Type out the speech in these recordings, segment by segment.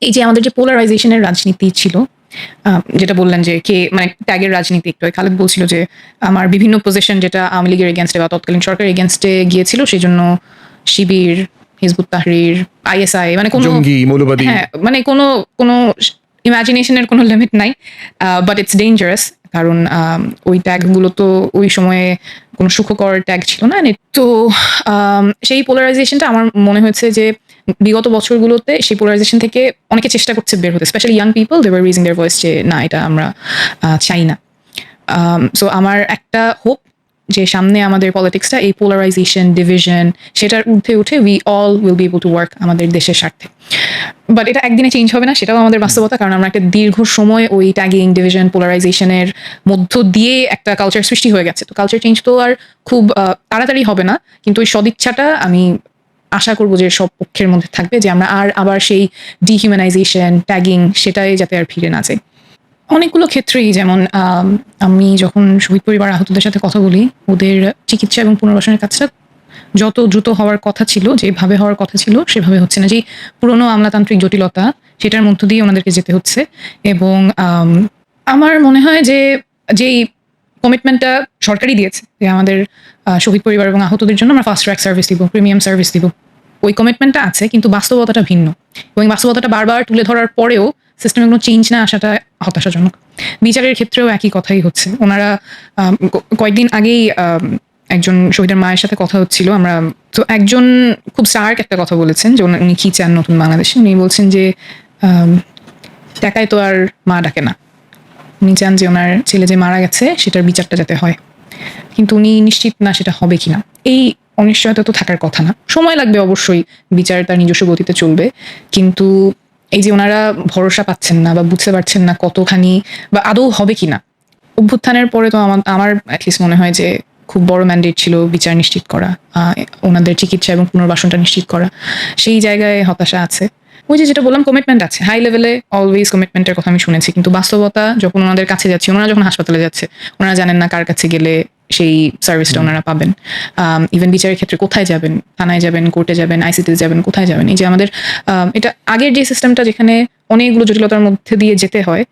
এই যে আমাদের যে পোলারাইজেশনের রাজনীতি ছিল, যেটা বললেন যে কে মানে ট্যাগের রাজনীতি, একটু খালেদ বলছিল যে আমার বিভিন্ন পজিশন যেটা আওয়ামী লীগের এগেনস্টে বা তৎকালীন সরকারের এগেনস্টে গিয়েছিল, সেই জন্য শিবির, হিজবুত তাহরির, আইএসআই মানে কোনো জঙ্গি মৌলবাদী, হ্যাঁ মানে কোনো ইমাজিনেশনের কোনো লিমিট নাই, বাট ইটস ডেঞ্জারাস। কারণ ওই ট্যাগগুলো তো ওই সময়ে কোনো সুখকর ট্যাগ ছিল না। তো সেই পোলারাইজেশনটা আমার মনে হয়েছে যে বিগত বছরগুলোতে সেই পোলারাইজেশন থেকে অনেকে চেষ্টা করছে বের হতে, specially young people, they were raising their voice যে না, এটা আমরা চাই না। সো আমার একটা হোপ যে সামনে আমাদের পলিটিক্সটা এই পোলারাইজেশন, ডিভিশন, সেটার ঊর্ধ্বে উঠে we all will be able to work আমাদের দেশের স্বার্থে। বাট এটা একদিনে চেঞ্জ হবে না, সেটাও আমাদের বাস্তবতা। কারণ আমরা একটা দীর্ঘ সময় ওই ট্যাগিং, ডিভিশন, পোলারাইজেশনের মধ্য দিয়ে একটা কালচার সৃষ্টি হয়ে গেছে। তো কালচার চেঞ্জ তো আর খুব তাড়াতাড়ি হবে না, কিন্তু ওই সদিচ্ছাটা আমি আশা করবো যে সব পক্ষের মধ্যে থাকবে, যে আমরা আবার সেই ডিহিউম্যানাইজেশন, ট্যাগিং, সেটাই যাতে আর ফিরে না যাই। অনেকগুলো ক্ষেত্রেই, যেমন আমি যখন শহীদ পরিবার আহতদের সাথে কথা বলি, ওদের চিকিৎসা এবং পুনর্বাসনের কাজটা যত দ্রুত হওয়ার কথা ছিল, যেভাবে হওয়ার কথা ছিল সেভাবে হচ্ছে না। যে পুরনো আমলাতান্ত্রিক জটিলতা, সেটার মধ্য দিয়ে ওনাদেরকে যেতে হচ্ছে। এবং আমার মনে হয় যে যেই কমিটমেন্টটা সরকারই দিয়েছে যে আমাদের শহীদ পরিবার এবং আহতদের জন্য আমরা ফাস্ট ট্র্যাক সার্ভিস দিব, প্রিমিয়াম সার্ভিস দিব, ওই কমিটমেন্টটা আছে, কিন্তু বাস্তবতাটা ভিন্ন। এবং বাস্তবতাটা বারবার তুলে ধরার পরেও সিস্টেমে কোনো চেঞ্জ না আসাটা হতাশাজনক। বিচারের ক্ষেত্রেও একই কথাই হচ্ছে। ওনারা কয়েকদিন আগেই একজন শহীদের মায়ের সাথে কথা হচ্ছিল, আমরা তো একজন খুব স্টার্ক একটা কথা বলেছেন যে উনি কি চান নতুন বাংলাদেশে। উনি বলছেন যে টাকায় তো আর মা ডাকে না, উনি চান যে ওনার ছেলে যে মারা গেছে সেটার বিচারটা যাতে হয়, কিন্তু উনি নিশ্চিত না সেটা হবে কিনা। এই অনিশ্চয়তা তো থাকার কথা না। সময় লাগবে অবশ্যই, বিচার তার নিজস্ব গতিতে চলবে, কিন্তু এই যে ওনারা ভরসা পাচ্ছেন না বা বুঝতে পারছেন না কতখানি বা আদৌ হবে কিনা। অভ্যুত্থানের পরে তো আমার অ্যাটলিস্ট মনে হয় যে খুব বড় ম্যান্ডেট ছিল বিচার নিশ্চিত করা, ওনাদের চিকিৎসা এবং পুনর্বাসনটা নিশ্চিত করা। সেই জায়গায় হতাশা আছে। ওই যে যেটা বললাম, কমিটমেন্ট আছে হাই লেভেলে, অলওয়েজ কমিটমেন্টের কথা আমি শুনেছি, কিন্তু বাস্তবতা যখন ওনাদের কাছে যাচ্ছি, ওনারা যখন হাসপাতালে যাচ্ছে, ওনারা জানেন না কার কাছে গেলে সেই সার্ভিসটা ওনারা পাবেন। ইভেন বিচারের ক্ষেত্রে কোথায় যাবেন, থানায় যাবেন, কোর্টে যাবেন, আইসিটিতে যাবেন, কোথায় যাবেন। এই যে আমাদের এটা আগের যে সিস্টেমটা যেখানে অনেকগুলো জটিলতার মধ্যে দিয়ে যেতে হয়,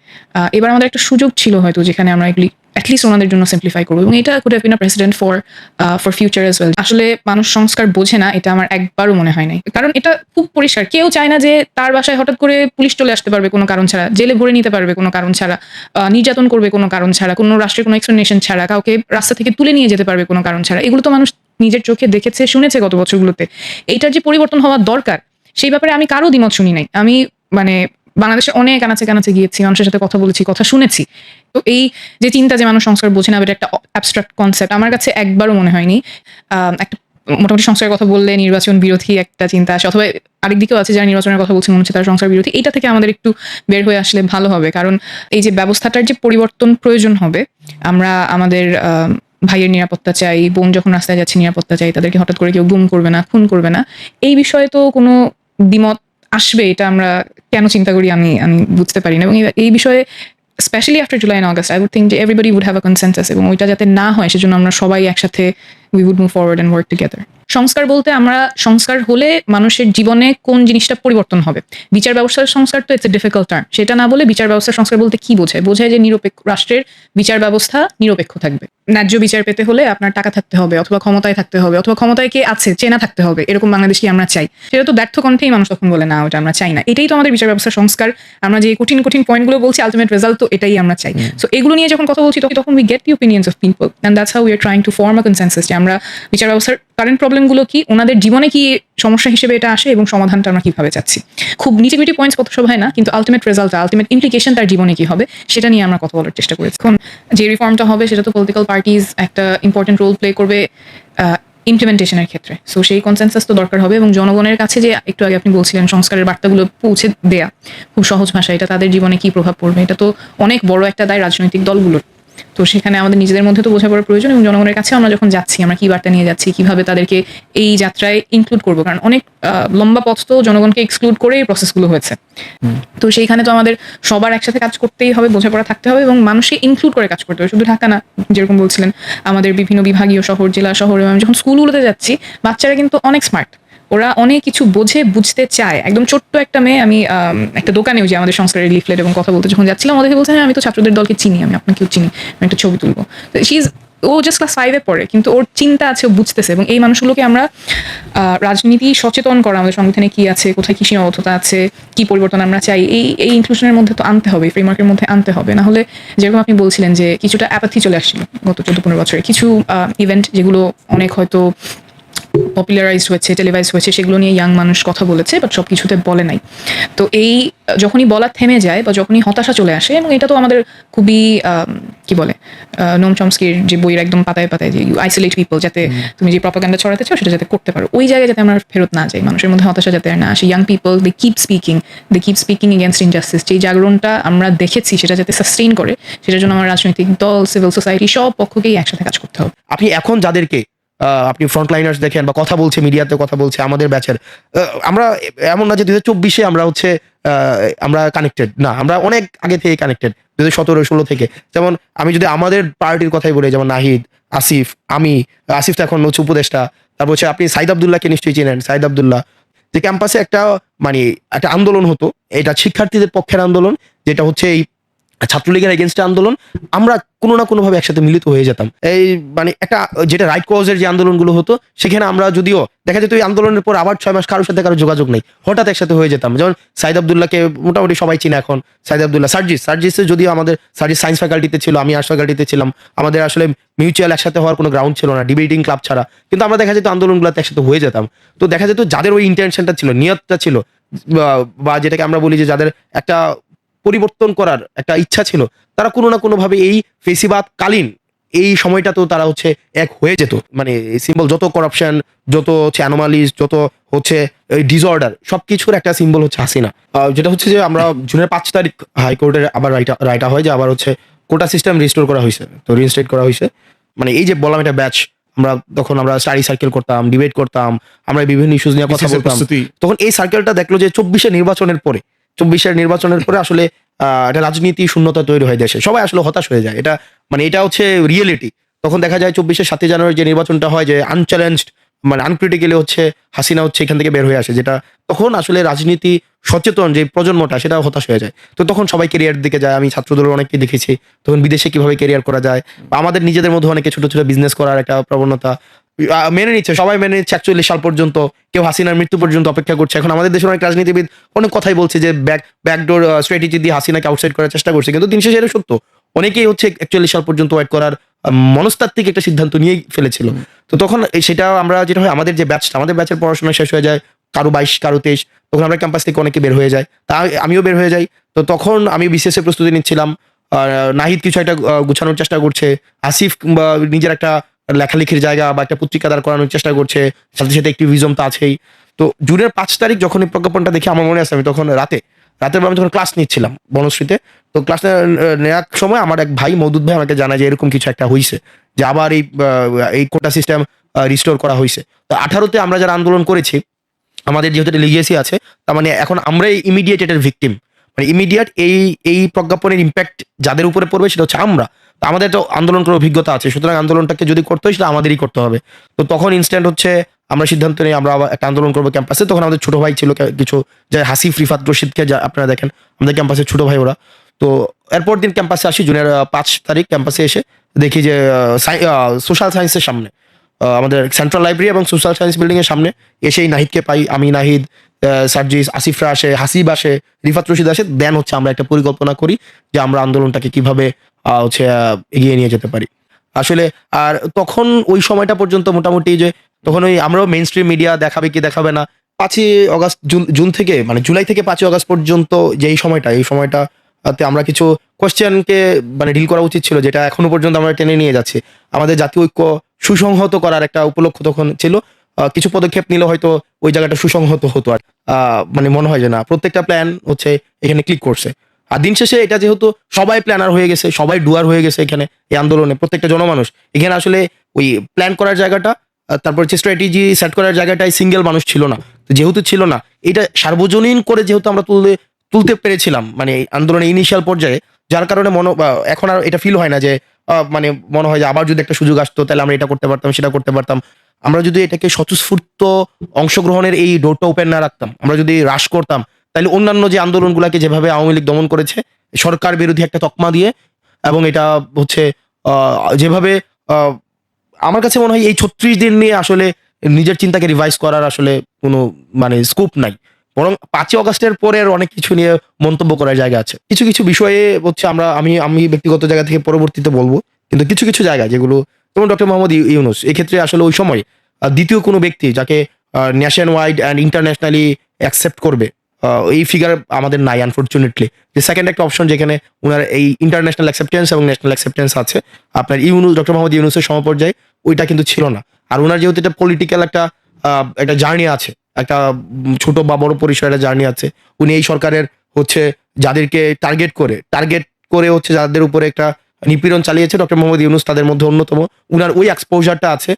এবার আমাদের একটা সুযোগ ছিল হয়তো যেখানে আমরা এগুলি অ্যাটলিস্ট ওনাদের জন্য সিম্পলিফাই করবো, এবং এটা could have been a president for future as well. আসলে মানুষ সংস্কার বোঝে না, এটা আমার একবারও মনে হয় নাই। কারণ এটা খুব পরিষ্কার, কেউ চায় না যে তার বাসায় হঠাৎ করে পুলিশ চলে আসতে পারবে কোনো কারণ ছাড়া, জেলে ভরে নিতে পারবে কোনো কারণ ছাড়া, নির্যাতন করবে কোনো কারণ ছাড়া, কোনো রাষ্ট্রের কোনো এক্সপ্লেনেশন ছাড়া, কাউকে রাস্তা থেকে তুলে নিয়ে যেতে পারবে কোনো কারণ ছাড়া। এগুলো তো মানুষ নিজের চোখে দেখেছে, শুনেছে গত বছরগুলোতে। এইটার যে পরিবর্তন হওয়া দরকার, সেই ব্যাপারে আমি কারো দ্বিমত শুনি নাই। আমি মানে বাংলাদেশে অনেক আনাচে কানাচে গিয়েছি, মানুষের সাথে কথা বলেছি, কথা শুনেছি। তো এই যে চিন্তা যে মানুষ সংস্কার বোঝে না, এটা একটা অ্যাবস্ট্রাক্ট কনসেপ্ট, আমার কাছে একবারও মনে হয়নি। একটা মোটামুটি সংস্কারের কথা বললে নির্বাচন বিরোধী একটা চিন্তা আসে, অথবা আরেক দিকেও আছে যারা নির্বাচনের কথা বলছে মনে হচ্ছে তারা সংস্কার বিরোধী। এটা থেকে আমাদের একটু বের হয়ে আসলে ভালো হবে, কারণ এই যে ব্যবস্থাটার যে পরিবর্তন প্রয়োজন হবে, আমরা আমাদের ভাইয়ের নিরাপত্তা চাই, বোন যখন রাস্তায় যাচ্ছে নিরাপত্তা চাই, তাদেরকে হঠাৎ করে কেউ গুম করবে না, খুন করবে না। এই বিষয়ে তো কোনো দ্বিমত আসবে, এটা আমরা কেন চিন্তা করি আমি বুঝতে পারি না। এবং এই বিষয়ে specially after July and August, I would think যে everybody would have a consensus, এবং ওইটা যাতে না হয় সেজন্য আমরা সবাই একসাথে we would move forward and work together. সংস্কার বলতে আমরা সংস্কার হলে মানুষের জীবনে কোন জিনিসটা পরিবর্তন হবে। বিচার ব্যবস্থার সংস্কার তো ইটস এ ডিফিকাল্ট টার্ম, সেটা না বলে বিচার ব্যবস্থার সংস্কার বলতে কি বোঝায়? বোঝায় যে নিরপেক্ষ রাষ্ট্রের বিচার ব্যবস্থা নিরপেক্ষ থাকবে। ন্যায্য বিচার পেতে হলে আপনার টাকা থাকতে হবে, অথবা ক্ষমতায় থাকতে হবে, অথবা ক্ষমতায় কে আছে চেনা থাকতে হবে, এরকম বাংলাদেশ কি আমরা চাই? সেটা তো ব্যর্থ কণ্ঠেই মানুষ তখন বলে না, ওটা আমরা চাই না। এটাই তো আমাদের বিচার ব্যবস্থার সংস্কার। আমরা যে কঠিন কঠিন পয়েন্টগুলো বলছি, আলটিমেট রেজাল্ট তো এটাই আমরা চাই। সো এগুলো নিয়ে যখন কথা বলছি তখন we get the opinions of people, and that's how we are trying to form a consensus, যে আমরা বিচার ব্যবস্থার কারেন্ট প্রবলেমগুলো কি, ওনাদের জীবনে কি সমস্যা হিসেবে এটা আসে, এবং সমাধানটা আমরা কিভাবে চাচ্ছি। খুব নিটিমিটি পয়েন্টস পথসভায় না, কিন্তু আলটিমেট রেজাল্ট, আলটিমেট ইমপ্লিকেশন তার জীবনে কি হবে, সেটা নিয়ে আমরা কথা বলার চেষ্টা করেছি। এখন যে রিফর্মটা হবে সেটা তো পলিটিক্যাল পার্টিজ একটা ইম্পর্টেন্ট রোল প্লে করবে ইমপ্লিমেন্টেশনের ক্ষেত্রে। সো সেই কনসেনসাস তো দরকার হবে, এবং জনগণের কাছে যে একটু আগে আপনি বলছিলেন সংস্কারের বার্তাগুলো পৌঁছে দেয়া খুব সহজ ভাষায়, এটা তাদের জীবনে কি প্রভাব পড়বে, এটা তো অনেক বড় একটা দায় রাজনৈতিক দলগুলোর। তো সেখানে আমাদের নিজেদের মধ্যে তো বোঝাপড়ার প্রয়োজন, এবং জনগণের কাছে আমরা যখন যাচ্ছি আমরা কি বার্তা নিয়ে যাচ্ছি, কিভাবে তাদেরকে এই যাত্রায় ইনক্লুড করবো। কারণ অনেক লম্বা পথ তো জনগণকে এক্সক্লুড করে এই প্রসেসগুলো হয়েছে। তো সেইখানে তো আমাদের সবার একসাথে কাজ করতেই হবে, বোঝাপড়া থাকতে হবে, এবং মানুষকে ইনক্লুড করে কাজ করতে হবে। শুধু ঢাকা না, যেরকম বলছিলেন আমাদের বিভিন্ন বিভাগীয় শহর, জেলা শহর, এবং আমি যখন স্কুলগুলোতে যাচ্ছি, বাচ্চারা কিন্তু অনেক স্মার্ট, ওরা অনেক কিছু বুঝতে চায়। একদম ছোট্ট একটা মেয়ে, আমি একটা দোকানেও যে আমাদের সংস্কারের লিফলেট এবং কথা বলতে যখন যাচ্ছিলাম, ওদেরকে বলছে হ্যাঁ আমি তো ছাত্রদের দলকে চিনি, আমি আপনাকেও চিনি, আমি একটা ছবি তুলবো। তো ও জাস্ট ক্লাস 5-এ পড়ে, কিন্তু ওর চিন্তা আছে, ও বুঝতেছে। এবং এই মানুষগুলোকে আমরা রাজনীতি সচেতন করা, আমাদের সংবিধানে কি আছে, কোথায় কি সীমাবদ্ধতা আছে, কি পরিবর্তন আমরা চাই, এই ইনক্লুশনের মধ্যে তো আনতে হবে, ফ্রেমওয়ার্কের মধ্যে আনতে হবে। না হলে যেরকম আপনি বলছিলেন যে কিছুটা অ্যাপাথি চলে আসছিল গত 14-15 বছরে, কিছু ইভেন্ট যেগুলো অনেক হয়তো পপুলারাইজড হয়েছে, টেলিভাইজ হয়েছে, সেগুলো নিয়ে ইয়াং মানুষ কথা বলেছে, বাট সব কিছুতে বলে নাই। তো এই যখনই বলা থেমে যায় বা যখনই হতাশা চলে আসে, এবং এটা তো আমাদের খুবই কি বলে, নোম চমস্কির যে বইয়ের একদম পাতায় পাতায় যে ইউ আইসোলেট পিপল, যাতে তুমি যে প্রপাগান্ডা ছড়াতে চাও সেটা যাতে করতে পারো, ওই জায়গায় যাতে আমরা ফেরত না যাই, মানুষের মধ্যে হতাশা যাতে আর না আসে। Young people they keep speaking against injustice, যেই জাগরণটা আমরা দেখেছি সেটা যাতে সাস্টেইন করে, সেটার জন্য আমার রাজনৈতিক দল, সিভিল সোসাইটি সব পক্ষকেই একসাথে কাজ করতে হবে। আপনি এখন যাদেরকে আপনি ফ্রন্টলাইনার্স দেখেন বা কথা বলছে, মিডিয়াতে কথা বলছে আমাদের ব্যাচের, আমরা এমন না যে 2024-এ আমরা হচ্ছে আমরা কানেক্টেড না, আমরা অনেক আগে থেকে কানেক্টেড, 2017-16 থেকে। যেমন আমি যদি আমাদের পার্টির কথাই বলি, যেমন নাহিদ, আসিফ, আসিফ তো এখন হচ্ছে উপদেষ্টা, তারপর হচ্ছে আপনি সাইদ আবদুল্লাহকে নিশ্চয়ই চেনেন, সাইদ আবদুল্লাহ, যে ক্যাম্পাসে মানে একটা আন্দোলন হতো, এটা শিক্ষার্থীদের পক্ষের আন্দোলন, যেটা হচ্ছে এই ছাত্রলীগের এগেনস্টে আন্দোলন, আমরা কোনো না কোনোভাবে একসাথে মিলিত হয়ে যেতাম। এই মানে একটা যেটা রাইট কজের যে আন্দোলনগুলো হতো, সেখানে আমরা যদিও দেখা যেত এই আন্দোলনের পর আবার 6 মাস কারোর সাথে কারো যোগাযোগ নেই, হঠাৎ একসাথে হয়ে যেতাম। যেমন সাইদ আবদুল্লাহকে মোটামুটি সবাই চিনে এখন, সাইদ আবদুল্লাহ, সার্জিসে যদিও আমাদের সার্জিস সায়েন্স ফ্যাকাল্টিতে ছিল, আমি আর্টস ফ্যাকাল্টিতে ছিলাম, আমাদের আসলে মিউচুয়াল একসাথে হওয়ার কোনো গ্রাউন্ড ছিল না, ডিবেটিং ক্লাব ছাড়া, কিন্তু আমরা দেখা যেত আন্দোলনগুলোতে একসাথে হয়ে যেতাম। তো দেখা যেত যাদের ওই ইন্টেনশনটা ছিল, নিয়তটা ছিল, বা যেটাকে আমরা বলি যে যাদের একটা পরিবর্তন করার একটা ইচ্ছা ছিল, তারা কোনো না কোনোভাবে এই ফেসিবাদ কালীন এই সময়টা তো তারা হচ্ছে এক হয়ে যেত। মানে সিম্বল যত করাপশন, যত হচ্ছে অ্যানোমালিস, যত হচ্ছে ডিসঅর্ডার, সবকিছুর একটা সিম্বল হচ্ছে হাসিনা। যেটা হচ্ছে যে আমরা জুনের 5 তারিখ হাইকোর্টের আবার রায়টা হয় যে আবার হচ্ছে কোটা সিস্টেম রিস্টোর করা হয়েছে, তো রিইনস্টেট করা হয়েছে। মানে এই যে বললাম একটা ব্যাচ, তখন আমরা স্টাডি সার্কেল করতাম, ডিবেট করতাম, আমরা বিভিন্ন ইস্যুস নিয়ে কথা বলতাম। তখন এই সার্কেলটা দেখলো যে 24-এর নির্বাচনের পরে আসলে একটা রাজনীতি শূন্যতা তৈরি হয় দেশে, সবাই আসলে হতাশ হয়ে যায়। এটা মানে এটা হচ্ছে রিয়েলিটি। তখন দেখা যায় 24-এর 7 জানুয়ারি যে নির্বাচনটা হয়, যে আনচ্যালেঞ্জড, মানে আনক্রিটিক্যালি হচ্ছে হাসিনা হচ্ছে এখান থেকে বের হয়ে আসে, যেটা তখন আসলে রাজনীতি সচেতন যে প্রজন্মটা, সেটা হতাশ হয়ে যায়। তো তখন সবাই কেরিয়ার দিকে যায়। আমি ছাত্রদের অনেককে দেখেছি তখন বিদেশে কিভাবে কেরিয়ার করা যায়, বা আমাদের নিজেদের মধ্যে অনেকে ছোট ছোট বিজনেস করার একটা প্রবণতা মেনে নিচ্ছে, সবাই মেনে নিচ্ছে। 41 সাল পর্যন্ত কেউ হাসিনার মৃত্যু পর্যন্ত অপেক্ষা করছে। এখন আমাদের দেশের অনেক রাজনীতিবিদ অনেক কথাই বলছে যে ব্যাকডোর স্ট্র্যাটেজি দিয়ে হাসিনাকে আউটসাইড করার চেষ্টা করছে, কিন্তু দিন শেষে এটা সত্য। অনেকেই হচ্ছে 41 সাল পর্যন্ত ওয়েট করার মনস্তাত্ত্বিক একটা সিদ্ধান্ত নিয়েই ফেলেছিল। তো তখন সেটা আমরা যেটা হয়, আমাদের যে ব্যাচটা, আমাদের ব্যাচের পড়াশোনা শেষ হয়ে যায় কারো 22, কারো 23, তখন আমরা ক্যাম্পাস থেকে অনেকে বের হয়ে যায়, তা আমিও বের হয়ে যাই। তো তখন আমি বিসিএস এর প্রস্তুতি নিচ্ছিলাম, নাহিদ কিছু একটা গুছানোর চেষ্টা করছে, আসিফ নিজের একটা লেখালেখির জায়গা বা একটা পত্রিকা দাঁড় করানোর চেষ্টা করছে, সাথে সাথে অ্যাক্টিভিজম তো আছেই। তো জুনের 5 তারিখ যখন এই প্রজ্ঞাপনটা দেখে, আমার মনে আছে আমি তখন রাতের বেলা আমি যখন ক্লাস নিচ্ছিলাম বনশ্রীতে, তো ক্লাস নেওয়ার সময় আমার এক ভাই মওদুদ ভাই আমাকে জানায় যে এরকম কিছু একটা হয়েছে, যে আবার এই কোটা সিস্টেম রিস্টোর করা হয়েছে। তো 18-তে আমরা যারা আন্দোলন করেছি, আমাদের যেহেতু একটা লিগেসি আছে, তার মানে এখন আমরাই ইমিডিয়েট এটার ভিকটিম, মানে ইমিডিয়েট এই প্রজ্ঞাপনের ইম্প্যাক্ট যাদের উপরে পড়বে সেটা হচ্ছে আমরা। তো আমাদের তো আন্দোলন করার অভিজ্ঞতা আছে, সুতরাং আন্দোলনটাকে যদি করতে হয় সেটা আমাদেরই করতে হবে। তো তখন ইনস্ট্যান্ট হচ্ছে আমরা সিদ্ধান্ত নিই আমরা আবার একটা আন্দোলন করবো ক্যাম্পাসে। তখন আমাদের ছোট ভাই ছিল কিছু, যে হাসিফ, রিফাত, রশিদকে যা আপনারা দেখেন, আমাদের ক্যাম্পাসের ছোট ভাই ওরা। তো এরপর দিন ক্যাম্পাসে আসি, জুনের 5 তারিখ ক্যাম্পাসে এসে দেখি যে সোশ্যাল সায়েন্সের সামনে, আমাদের সেন্ট্রাল লাইব্রেরি এবং সোশ্যাল সায়েন্স বিল্ডিং এর সামনে এসেই নাহিদকে পাই। আমি, নাহিদ, সার্জিস, আসিফরা আসে, হাসিব আসে, রিফাত, রশিদ আসে। দেন হচ্ছে আমরা একটা পরিকল্পনা করি যে আমরা আন্দোলনটাকে কিভাবে হচ্ছে এগিয়ে নিয়ে যেতে পারি আসলে। আর তখন ওই সময়টা পর্যন্ত মোটামুটি যে তখন ওই আমরাও মেইন স্ট্রিম মিডিয়া দেখাবে কি দেখাবে না, 5ই অগাস্ট, জুন থেকে মানে জুলাই থেকে 5ই অগাস্ট পর্যন্ত যে এই সময়টাতে আমরা কিছু কোয়েশ্চেনকে মানে ডিল করা উচিত ছিল, যেটা এখনো পর্যন্ত আমরা টেনে নিয়ে যাচ্ছি। আমাদের জাতীয় ঐক্য সুসংহত করার একটা উপলক্ষ তখন ছিল। কিছু পদক্ষেপ নিলে হয়তো ওই জায়গাটা সুসংহত হতো। আর মানে মনে হয় যে না, প্রত্যেকটা প্ল্যান হচ্ছে এখানে ক্লিক করছে। আর দিন শেষে এটা যেহেতু সবাই প্ল্যানার হয়ে গেছে, সবাই ডুয়ার হয়ে গেছে এখানে, এই আন্দোলনে প্রত্যেকটা জনমানুষ এখানে আসলে ওই প্ল্যান করার জায়গাটা, তারপর হচ্ছে স্ট্র্যাটেজি সেট করার জায়গাটাই সিঙ্গেল মানুষ ছিল না। তো যেহেতু ছিল না, এটা সার্বজনীন করে যেহেতু আমরা তুলতে পেরেছিলাম মানে এই আন্দোলনের ইনিশিয়াল পর্যায়ে, যার কারণে এখন আর এটা ফিল হয় না যে মানে মনে হয় যে আবার যদি একটা সুযোগ আসতো তাহলে আমরা এটা করতে পারতাম, সেটা করতে পারতাম। আমরা যদি এটাকে স্বতঃস্ফূর্ত অংশগ্রহণের এই ডোরটা ওপেন না রাখতাম, আমরা যদি হ্রাস করতাম, তাহলে অন্যান্য যে আন্দোলনগুলাকে যেভাবে আওয়ামী লীগ দমন করেছে সরকার বিরোধী একটা তকমা দিয়ে, এবং এটা হচ্ছে যেভাবে আহ, আমার কাছে মনে হয় এই 36 দিন নিয়ে আসলে নিজের চিন্তাকে রিভাইজ করার আসলে কোনো মানে স্কোপ নাই। বরং 5ই অগাস্টের পরের অনেক কিছু নিয়ে মন্তব্য করার জায়গা আছে। কিছু কিছু বিষয়ে হচ্ছে আমি ব্যক্তিগত জায়গা থেকে পরবর্তীতে বলবো, কিন্তু কিছু কিছু জায়গা যেগুলো, যেমন ডক্টর মোহাম্মদ ইউনূস এক্ষেত্রে আসলে ওই সময় দ্বিতীয় কোনো ব্যক্তি যাকে nation wide and internationally accept করবে, এই ফিগার আমাদের নাই আনফরচুনেটলি। যে সেকেন্ড একটা অপশন যেখানে ওনার এই ইন্টারন্যাশনাল অ্যাকসেপ্টেন্স এবং ন্যাশনাল অ্যাকসেপ্টেন্স আছে, আপনার ডক্টর মোহাম্মদ ইউনূসের সমপর্যায়ে ওইটা কিন্তু ছিল না। আর ওনার যেহেতু এটা পলিটিক্যাল একটা জার্নি আছে, একটা ছোট বা বড় পরিসরে একটা জার্নি আছে, উনি এই সরকারের হচ্ছে যাদেরকে টার্গেট করে হচ্ছে যাদের উপরে একটা নিপীড়ন চালিয়েছে ডক্টর মোহাম্মদ ইউনূস তাদের মধ্যে অন্যতম। উনার ওই এক্সপোজারটা আছে।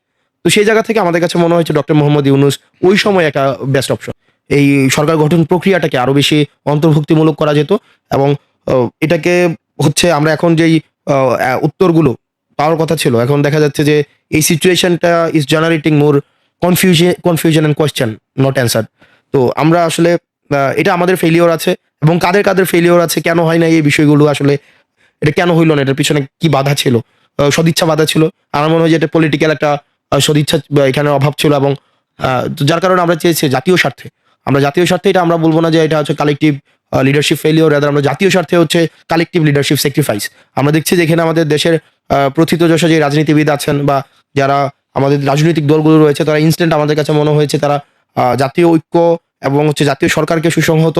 তো সেই জায়গা থেকে আমাদের কাছে মনে হয়েছে ডক্টর মোহাম্মদ ইউনূস ওই সময় একটা বেস্ট অপশন। এই সরকার গঠন প্রক্রিয়াটাকে আরো বেশি অন্তর্ভুক্তিমূলক করা যেত, এবং এটাকে হচ্ছে আমরা এখন যেই উত্তরগুলো পাওয়ার কথা ছিল, এখন দেখা যাচ্ছে যে এই সিচুয়েশনটা is generating more confusion and question not answer. তো আমরা আসলে এটা আমাদের ফেলিওর আছে, এবং কাদের কাদের ফেলিওর আছে, কেন হয় না এই বিষয়গুলো আসলে, এটা কেন হইলো না, এটার পিছনে কি বাধা ছিল, সদিচ্ছা বাধা ছিল। আমার মনে হয় যে এটা পলিটিক্যাল একটা সদিচ্ছা এখানে অভাব ছিল, এবং তো যার কারণে আমরা চেয়েছি জাতীয় স্বার্থে এটা আমরা বলবো না যে এটা হচ্ছে কালেকটিভ লিডারশিপ ফেলিওর, আমরা জাতীয় স্বার্থে হচ্ছে কালেকটিভ লিডারশিপ স্যাক্রিফাইস। আমরা দেখছি যে এখানে আমাদের দেশের প্রথিতযশা যে রাজনীতিবিদ আছেন বা যারা আমাদের রাজনৈতিক দলগুলো রয়েছে, তারা ইনস্ট্যান্ট আমাদের কাছে মনে হয়েছে তারা জাতীয় ঐক্য এবং হচ্ছে জাতীয় সরকারকে সুসংহত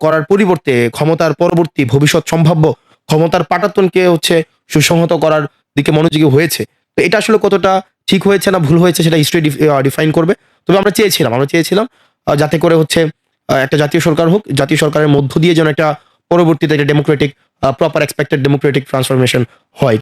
করার পরিবর্তে ক্ষমতার পরবর্তী ভবিষ্যৎ সম্ভাব্য ক্ষমতার পাটাতনকে হচ্ছে সুসংহত করার দিকে মনোযোগী হয়েছে। তো এটা আসলে কতটা ঠিক হয়েছে না ভুল হয়েছে সেটা হিস্ট্রি ডিফাইন করবে। তবে আমরা চেয়েছিলাম যাতে করে হচ্ছে একটা জাতীয় সরকার হোক, জাতীয় সরকারের মধ্য দিয়ে যেন একটা পরবর্তীতে একটা Democratic proper expected Democratic transformation হয়।